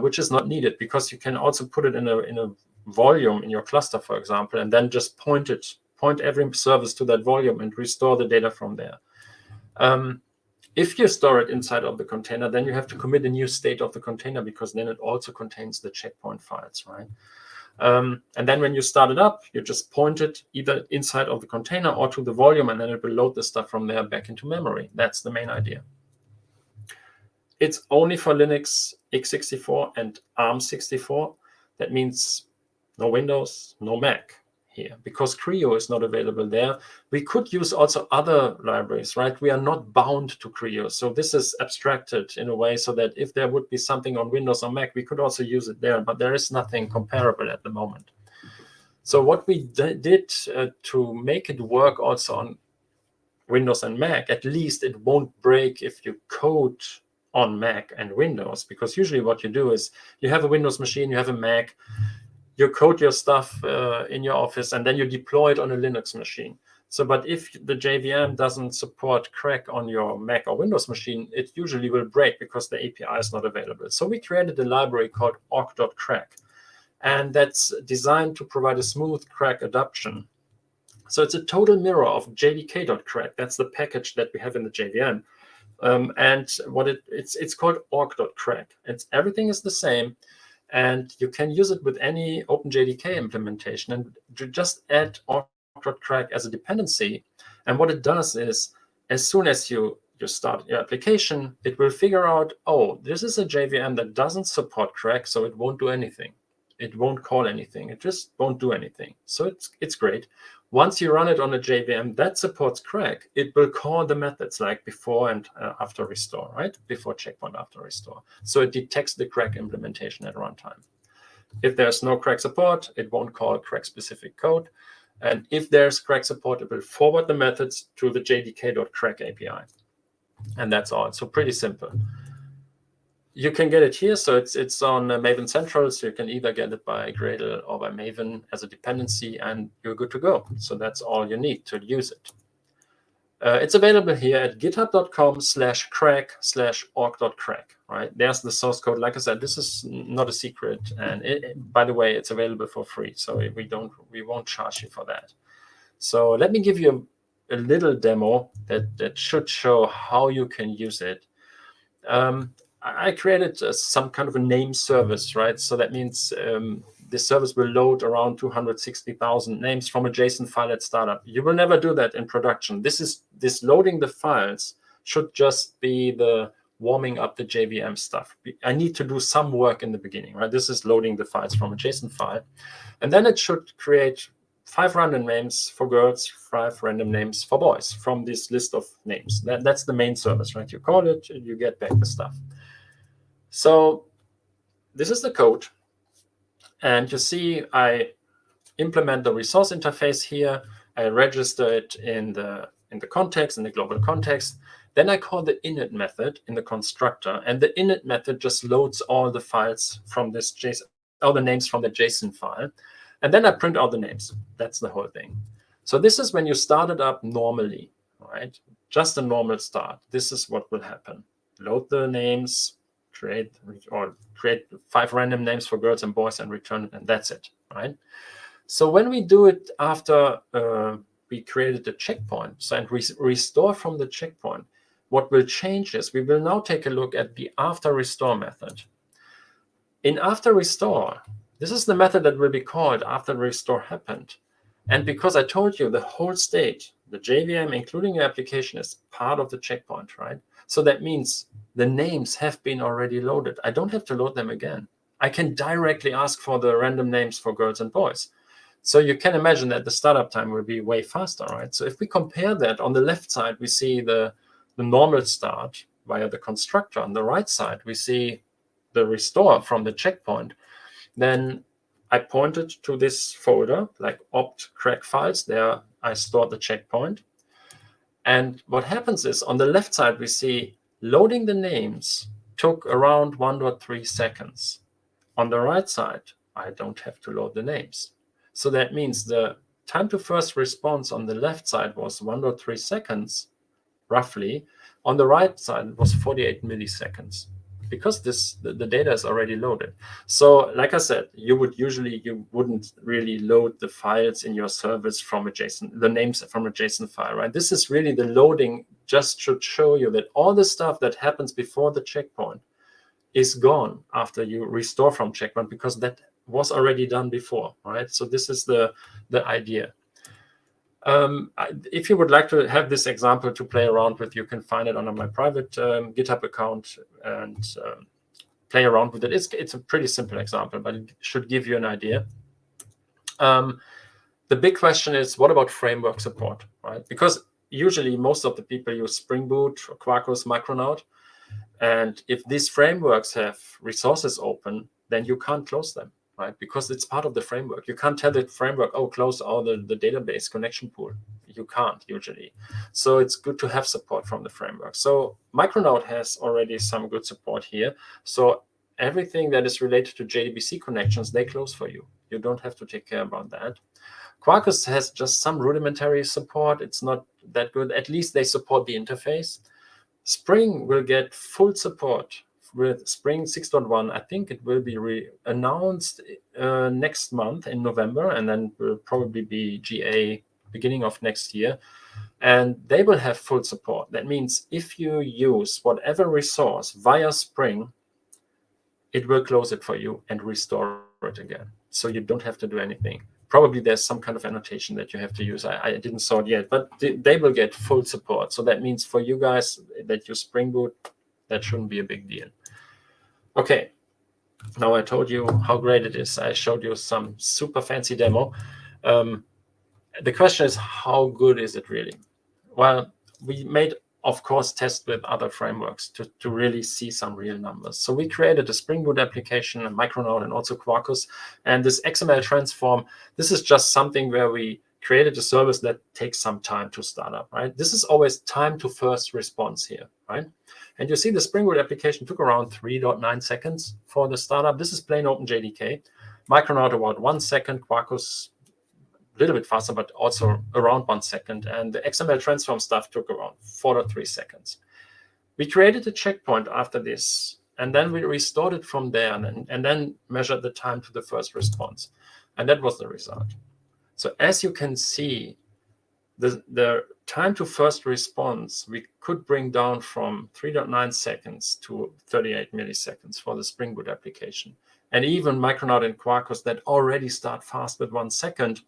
which is not needed, because you can also put it in a volume in your cluster, for example, and then just point every service to that volume and restore the data from there. If you store it inside of the container, then you have to commit a new state of the container, because then it also contains the checkpoint files, right? And then when you start it up, you just point it either inside of the container or to the volume, and then it will load the stuff from there back into memory. That's the main idea. It's only for Linux x64 and ARM64. That means no Windows, no Mac here, because Creo is not available there. We could use also other libraries, right? We are not bound to Creo. So this is abstracted in a way so that if there would be something on Windows or Mac, we could also use it there, but there is nothing comparable at the moment. So what we did to make it work also on Windows and Mac, at least it won't break if you code on Mac and Windows, because usually what you do is you have a Windows machine, you have a Mac, you code your stuff in your office, and then you deploy it on a Linux machine. So, but if the JVM doesn't support CRaC on your Mac or Windows machine, it usually will break because the API is not available. So we created a library called org.crack, and that's designed to provide a smooth CRaC adoption. So it's a total mirror of jdk.crack. That's the package that we have in the JVM. And what it's called org.crack. Everything is the same. And you can use it with any OpenJDK implementation, and you just add org.crack as a dependency. And what it does is, as soon as you start your application, it will figure out, oh, this is a JVM that doesn't support CRaC, so it won't do anything. It won't call anything. It just won't do anything. So it's great. Once you run it on a JVM that supports CRaC, it will call the methods like before and after restore, right? Before checkpoint, after restore. So it detects the CRaC implementation at runtime. If there's no CRaC support, it won't call CRaC-specific code. And if there's CRaC support, it will forward the methods to the jdk.crack API. And that's all. So pretty simple. You can get it here. So it's on Maven Central. So you can either get it by Gradle or by Maven as a dependency, and you're good to go. So that's all you need to use it. It's available here at github.com/crack/org.crack, right? There's the source code. Like I said, this is not a secret. And by the way, it's available for free. So we won't charge you for that. So let me give you a little demo that should show how you can use it. I created some kind of a name service, right? So that means this service will load around 260,000 names from a JSON file at startup. You will never do that in production. This loading the files should just be the warming up the JVM stuff. I need to do some work in the beginning, right? This is loading the files from a JSON file. And then it should create 5 random names for girls, 5 random names for boys from this list of names. That's the main service, right? You call it, you get back the stuff. So this is the code. And you see I implement the resource interface here. I register it in the context, in the global context. Then I call the init method in the constructor. And the init method just loads all the files from this JSON, all the names from the JSON file. And then I print out the names. That's the whole thing. So this is when you start it up normally, right? Just a normal start. This is what will happen. Load the names, create 5 random names for girls and boys and return it, and that's it, right? So when we do it after we created a checkpoint, so and restore from the checkpoint, what will change is we will now take a look at the after restore method. In after restore, this is the method that will be called after the restore happened. And because I told you the whole state, the JVM, including your application, is part of the checkpoint, right? So that means the names have been already loaded. I don't have to load them again. I can directly ask for the random names for girls and boys. So you can imagine that the startup time will be way faster, right? So if we compare that, on the left side, we see the normal start via the constructor. On the right side, we see the restore from the checkpoint. Then I pointed to this folder, like opt CRaC files. There I stored the checkpoint. And what happens is, on the left side, we see loading the names took around 1.3 seconds. On the right side, I don't have to load the names. So that means the time to first response on the left side was 1.3 seconds, roughly. On the right side, it was 48 milliseconds, because the data is already loaded. So like I said, you wouldn't really load the files in your service from a JSON, the names from a JSON file, right? This is really the loading, just should show you that all the stuff that happens before the checkpoint is gone after you restore from checkpoint, because that was already done before, right? So this is the idea. If you would like to have this example to play around with, you can find it on my private GitHub account and play around with it. It's a pretty simple example, but it should give you an idea. The big question is, what about framework support, right? Because usually most of the people use Spring Boot or Quarkus, Micronaut. And if these frameworks have resources open, then you can't close them, right? Because it's part of the framework. You can't tell the framework, oh, close all the database connection pool. You can't usually. So it's good to have support from the framework. So Micronaut has already some good support here. So everything that is related to JDBC connections, they close for you. You don't have to take care about that. Quarkus has just some rudimentary support. It's not that good. At least they support the interface. Spring will get full support with Spring 6.1. I think it will be announced next month in November, and then will probably be GA beginning of next year. And they will have full support. That means if you use whatever resource via Spring, it will close it for you and restore it again. So you don't have to do anything. Probably there's some kind of annotation that you have to use. I didn't saw it yet, but they will get full support. So that means for you guys that use Spring Boot, that shouldn't be a big deal. Okay, now I told you how great it is. I showed you some super fancy demo. The question is, how good is it really? Well, we made, of course, tests with other frameworks to really see some real numbers. So we created a Spring Boot application, a Micronaut, and also Quarkus. And this XML transform, this is just something where we created a service that takes some time to start up, right? This is always time to first response here, right? And you see the Spring Boot application took around 3.9 seconds for the startup. This is plain OpenJDK. Micronaut about 1 second, Quarkus a little bit faster, but also around 1 second. And the XML transform stuff took around 4.3 seconds. We created a checkpoint after this, and then we restored it from there, and then measured the time to the first response. And that was the result. So as you can see, the time to first response, we could bring down from 3.9 seconds to 38 milliseconds for the Spring Boot application. And even Micronaut and Quarkus that already start fast with 1 second,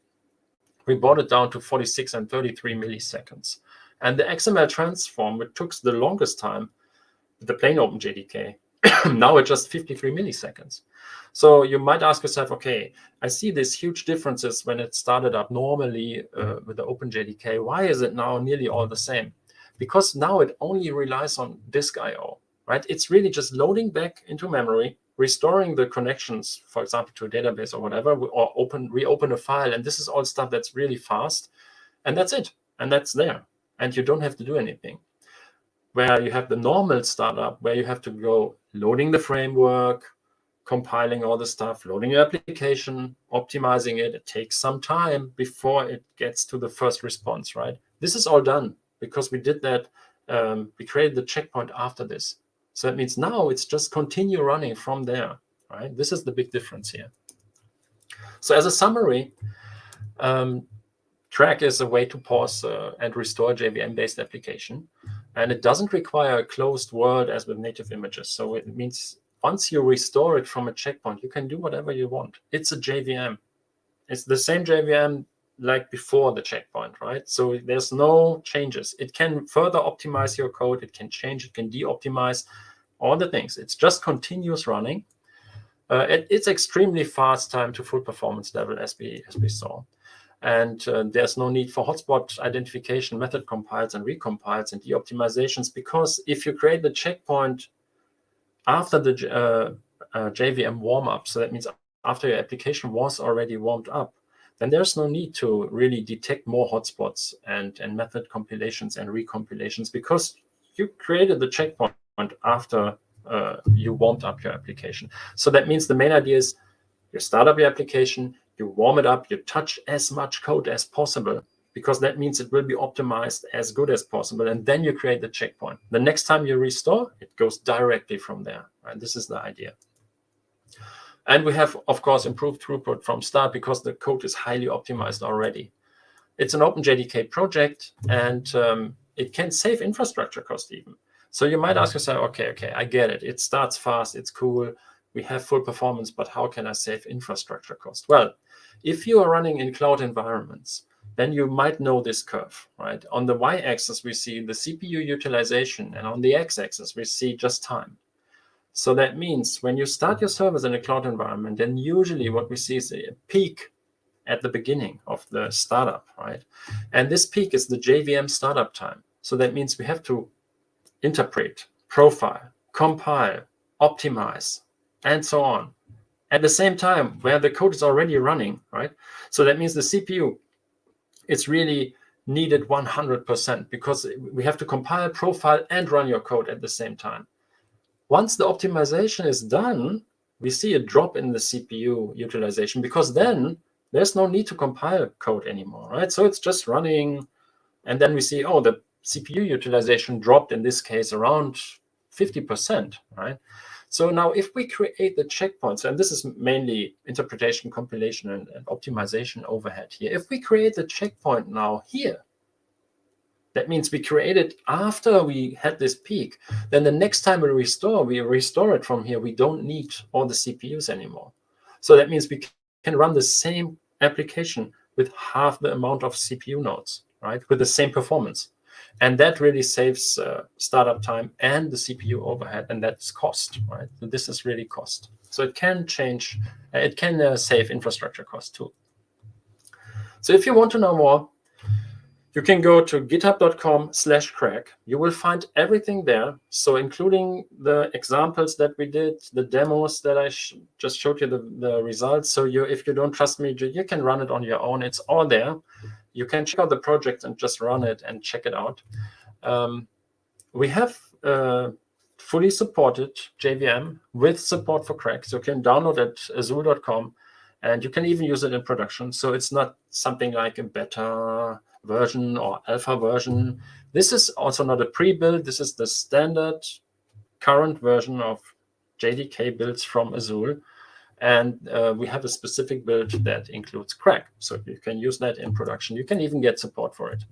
we brought it down to 46 and 33 milliseconds. And the XML transform, which took the longest time, the plain OpenJDK, now it's just 53 milliseconds. So you might ask yourself, okay, I see these huge differences when it started up normally with the OpenJDK. Why is it now nearly all the same? Because now it only relies on disk I/O, right? It's really just loading back into memory, restoring the connections, for example, to a database or whatever, or reopen a file. And this is all stuff that's really fast. And that's it. And that's there. And you don't have to do anything. Where you have the normal startup, where you have to go loading the framework, compiling all the stuff, loading your application, optimizing it. It takes some time before it gets to the first response, right? This is all done because we did that. We created the checkpoint after this. So that means now it's just continue running from there, right? This is the big difference here. So as a summary, CRaC is a way to pause and restore a JVM-based application. And it doesn't require a closed world as with native images. So it means once you restore it from a checkpoint, you can do whatever you want. It's a JVM. It's the same JVM like before the checkpoint, right? So there's no changes. It can further optimize your code. It can change, it can de-optimize, all the things. It's just continuous running. It's extremely fast time to full performance level, as we saw. And there's no need for hotspot identification, method compiles and recompiles and de-optimizations, because if you create the checkpoint after the JVM warm-up, so that means after your application was already warmed up, then there's no need to really detect more hotspots and method compilations and recompilations, because you created the checkpoint after you warmed up your application. So that means the main idea is you start up your application, you warm it up, you touch as much code as possible, because that means it will be optimized as good as possible. And then you create the checkpoint. The next time you restore, it goes directly from there. Right? This is the idea. And we have, of course, improved throughput from start because the code is highly optimized already. It's an OpenJDK project, and it can save infrastructure cost even. So you might ask yourself, okay, I get it. It starts fast, it's cool. We have full performance, but how can I save infrastructure cost? Well, if you are running in cloud environments, then you might know this curve, right? On the y-axis, we see the CPU utilization, and on the x-axis, we see just time. So that means when you start your servers in a cloud environment, then usually what we see is a peak at the beginning of the startup, right? And this peak is the JVM startup time. So that means we have to interpret, profile, compile, optimize, and so on at the same time where the code is already running, right? So that means the CPU, it's really needed 100% because we have to compile, profile, and run your code at the same time. Once the optimization is done, we see a drop in the CPU utilization, because then there's no need to compile code anymore, right? So it's just running, and then we see, oh, the CPU utilization dropped in this case around 50%, right? So now if we create the checkpoints, and this is mainly interpretation, compilation, and optimization overhead here. If we create the checkpoint now here, that means we create it after we had this peak. Then the next time we restore it from here. We don't need all the CPUs anymore. So that means we can run the same application with half the amount of CPU nodes, right? With the same performance. And that really saves startup time and the CPU overhead, and that's cost, right? So this is really cost. So it can change, it can save infrastructure cost too. So if you want to know more, you can go to github.com/CRaC. You will find everything there. So including the examples that we did, the demos that I just showed you, the results. So if you don't trust me, you can run it on your own. It's all there. You can check out the project and just run it and check it out. We have fully supported JVM with support for CRaC. So you can download it at azul.com, and you can even use it in production. So it's not something like a beta version or alpha version. This is also not a pre-build. This is the standard current version of JDK builds from Azul. And we have a specific build that includes CRaC. So you can use that in production. You can even get support for it.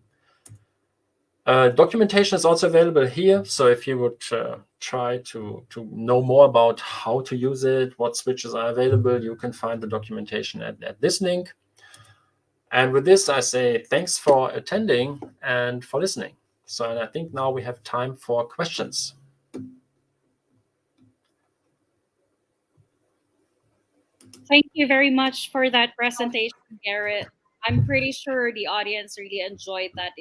Documentation is also available here. So if you would try to know more about how to use it, what switches are available, you can find the documentation at this link. And with this, I say thanks for attending and for listening. So and I think now we have time for questions. Thank you very much for that presentation, Garrett. I'm pretty sure the audience really enjoyed that,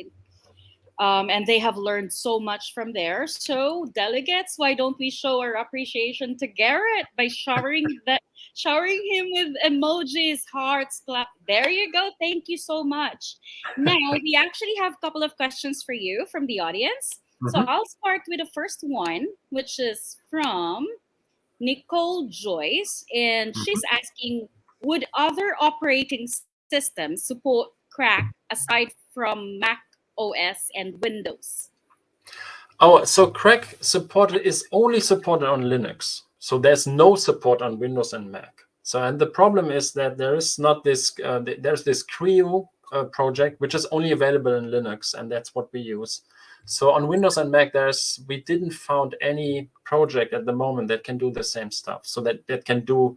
and they have learned so much from there. So, delegates, why don't we show our appreciation to Garrett by showering him with emojis, hearts, clap. There you go. Thank you so much. Now, we actually have a couple of questions for you from the audience. So I'll start with the first one, which is from Nicole Joyce, and she's asking, would other operating systems support CRaC aside from Mac OS and Windows? Oh, so CRaC is only supported on Linux. So there's no support on Windows and Mac. So, and the problem is that there is not this, there's this CREO project, which is only available in Linux, and that's what we use. So on Windows and Mac, we didn't found any project at the moment that can do the same stuff. So that can do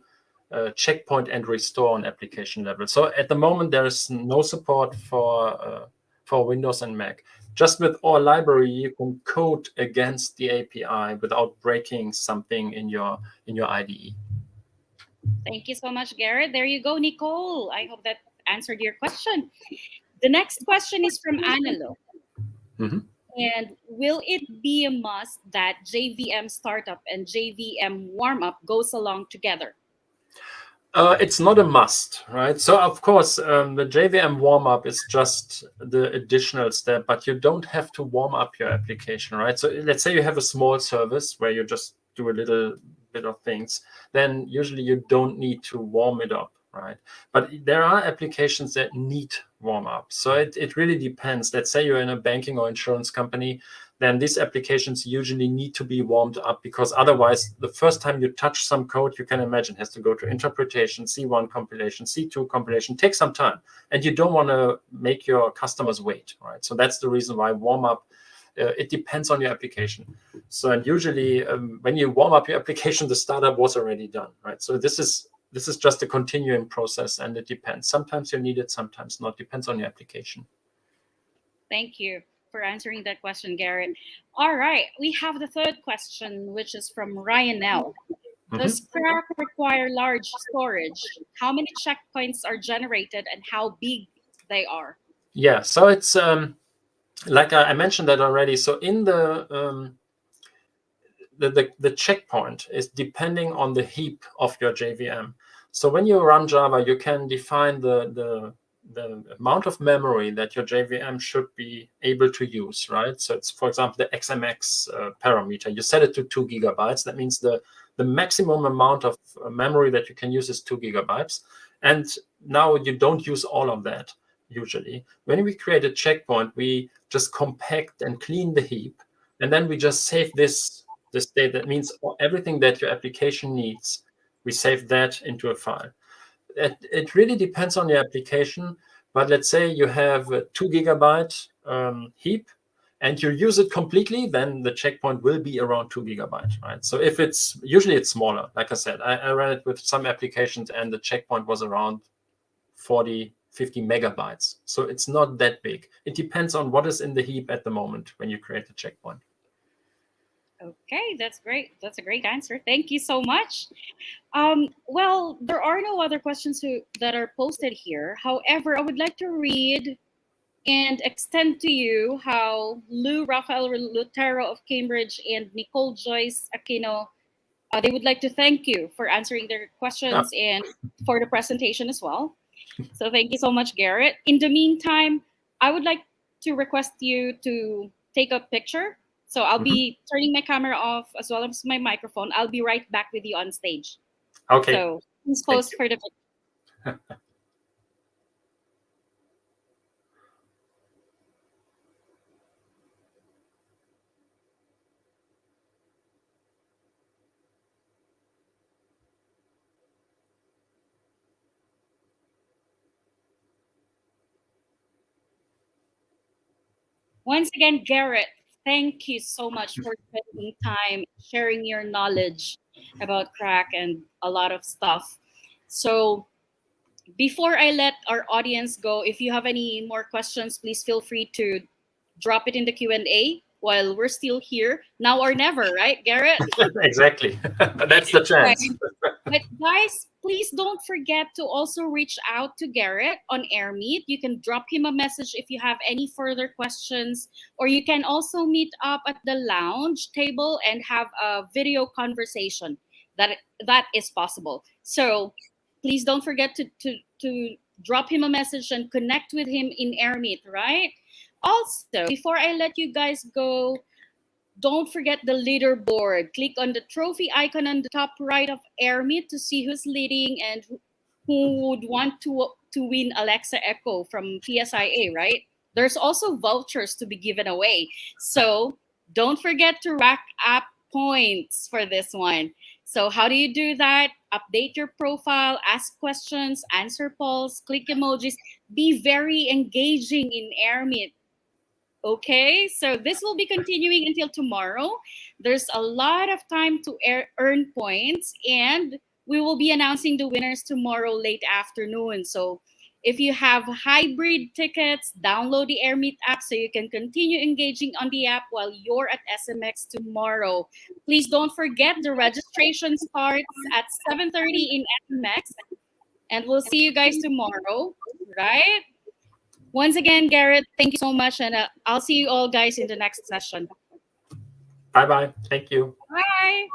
checkpoint and restore on application level. So at the moment, there is no support for Windows and Mac. Just with our library, you can code against the API without breaking something in your IDE. Thank you so much, Garrett. There you go, Nicole. I hope that answered your question. The next question is from Analo. Mm-hmm. And will it be a must that JVM startup and JVM warmup goes along together? It's not a must, right? So of course, the JVM warmup is just the additional step, but you don't have to warm up your application, right? So let's say you have a small service where you just do a little bit of things, then usually you don't need to warm it up, right? But there are applications that need warm up. So it really depends. Let's say you're in a banking or insurance company, then these applications usually need to be warmed up, because otherwise the first time you touch some code, you can imagine, has to go to interpretation, C1 compilation, C2 compilation, take some time. And you don't want to make your customers wait, right? So that's the reason why warm up, it depends on your application. So, and usually when you warm up your application, the startup was already done, right? So this is just a continuing process, and it depends. Sometimes you need it, sometimes not. Depends on your application. Thank you for answering that question, Garrett. All right, we have the third question, which is from Ryan L. Does CRaC require large storage? How many checkpoints are generated and how big they are? Yeah, so it's like I mentioned that already. So in the checkpoint is depending on the heap of your JVM. So when you run Java, you can define the amount of memory that your JVM should be able to use, right? So it's, for example, the XMX parameter. You set it to 2 gigabytes. That means the maximum amount of memory that you can use is 2 gigabytes. And now you don't use all of that usually. When we create a checkpoint, we just compact and clean the heap, and then we just save this state. That means everything that your application needs, we save that into a file. It really depends on your application, but let's say you have a 2 gigabyte heap and you use it completely, then the checkpoint will be around 2 gigabytes, right? So if it's, usually it's smaller. Like I said, I ran it with some applications and the checkpoint was around 40, 50 megabytes. So it's not that big. It depends on what is in the heap at the moment when you create the checkpoint. Okay, that's great. That's a great answer. Thank you so much. Well, there are no other questions that are posted here. However, I would like to read and extend to you how Lou Rafael Lutero of Cambridge and Nicole Joyce Aquino, they would like to thank you for answering their questions and for the presentation as well. So thank you so much, Garrett. In the meantime, I would like to request you to take a picture. So I'll be turning my camera off as well as my microphone. I'll be right back with you on stage. Okay. So please pose for the picture. Once again, Garrett, thank you so much for spending time sharing your knowledge about CRaC and a lot of stuff. So before I let our audience go, if you have any more questions, please feel free to drop it in the Q&A while we're still here. Now or never, right, Garrett? Exactly. That's the chance. Right. But guys, please don't forget to also reach out to Garrett on AirMeet. You can drop him a message if you have any further questions, or you can also meet up at the lounge table and have a video conversation. That is possible. So please don't forget to drop him a message and connect with him in AirMeet, right? Also, before I let you guys go, don't forget the leaderboard. Click on the trophy icon on the top right of AirMeet to see who's leading and who would want to win Alexa Echo from PSIA, right? There's also vouchers to be given away. So Don't forget to rack up points for this one. So how do you do that? Update your profile, ask questions, answer polls, click emojis. Be very engaging in AirMeet. Okay, so this will be continuing until tomorrow. There's a lot of time to earn points, and we will be announcing the winners tomorrow late afternoon. So if you have hybrid tickets, download the AirMeet app so you can continue engaging on the app while you're at SMX tomorrow. Please don't forget the registration starts at 7:30 in SMX, and we'll see you guys tomorrow, right? Once again, Garrett, thank you so much, and I'll see you all guys in the next session. Bye-bye. Thank you. Bye.